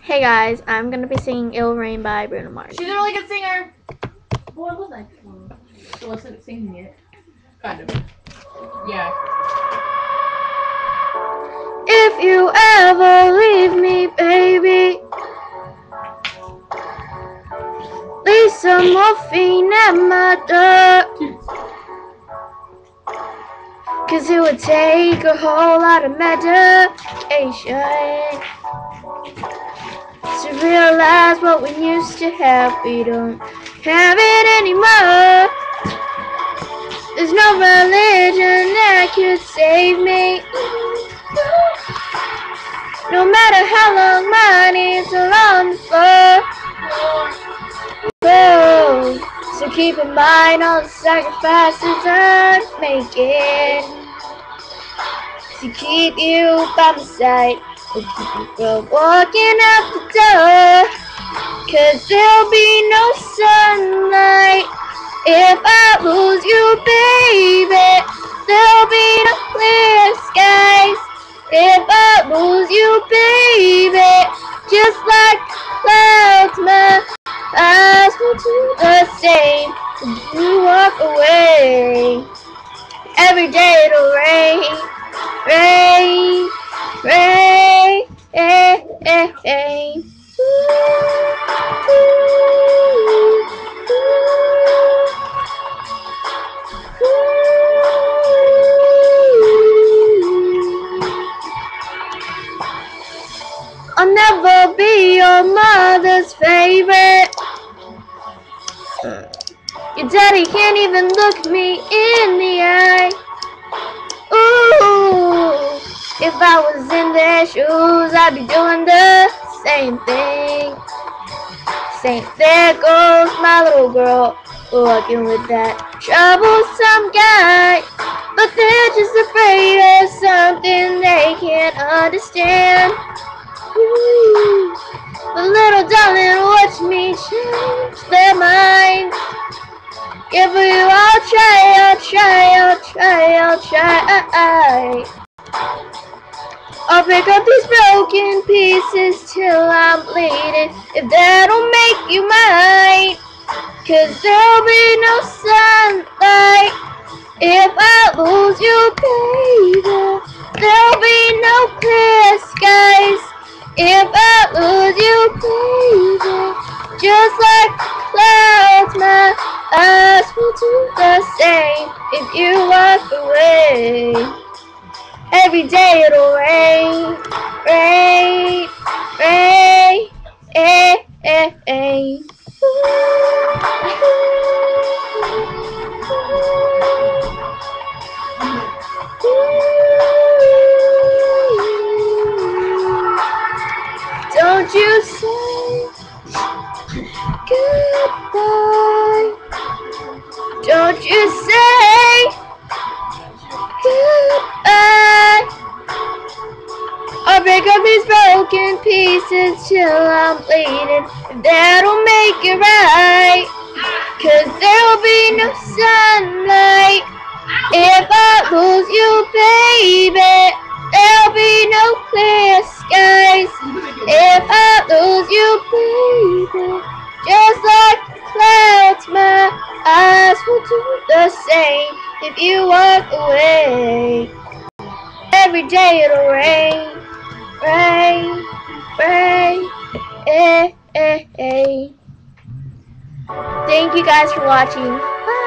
Hey guys, I'm gonna be singing "It'll Rain" by Bruno Mars. She's a really good singer. Boy, was I? She wasn't singing it. Kind of. Yeah. If you ever leave me, baby, leave some morphine at my door. 'Cause it would take a whole lot of medication to realize what we used to have. We don't have it anymore. There's no religion that could save me. No matter how long my knees are on the floor. Whoa. So keep in mind all the sacrifices I'm making to keep you by my side, to keep you from walking out the door. 'Cause there'll be no sunlight if I lose you, baby. There'll be no clear skies if I lose you, baby. Just like clouds, my eyes will do the same when you walk away. Every day it'll rain, rain, rain, rain. I'll never be your mother's favorite. Your daddy can't even look me in the eye. Ooh, if I was in their shoes, I'd be doing the same thing. Saying, there goes my little girl, walking with that troublesome guy. But they're just afraid of something they can't understand. Ooh, but little darling, watch me change their minds. Yeah, for you, I'll try, I'll try, I'll try, I'll try. I'll pick up these broken pieces till I'm bleeding, if that'll make you mine. 'Cause there'll be no sunlight if I lose you, baby. There'll be no clear skies if I lose you, baby. Just like clouds, my eyes will do the same if you walk away. Every day it'll rain, rain, rain, rain. Don't you say goodbye. Don't you say goodbye. I'll pick up these broken pieces till I'm bleeding, if that'll make it right. 'Cause there'll be no sunlight if I lose you, baby. There'll be no clear skies if I lose you, baby. Just like clouds, my eyes will do the same if you walk away. Every day it'll rain, rain, rain, Thank you guys for watching. Bye.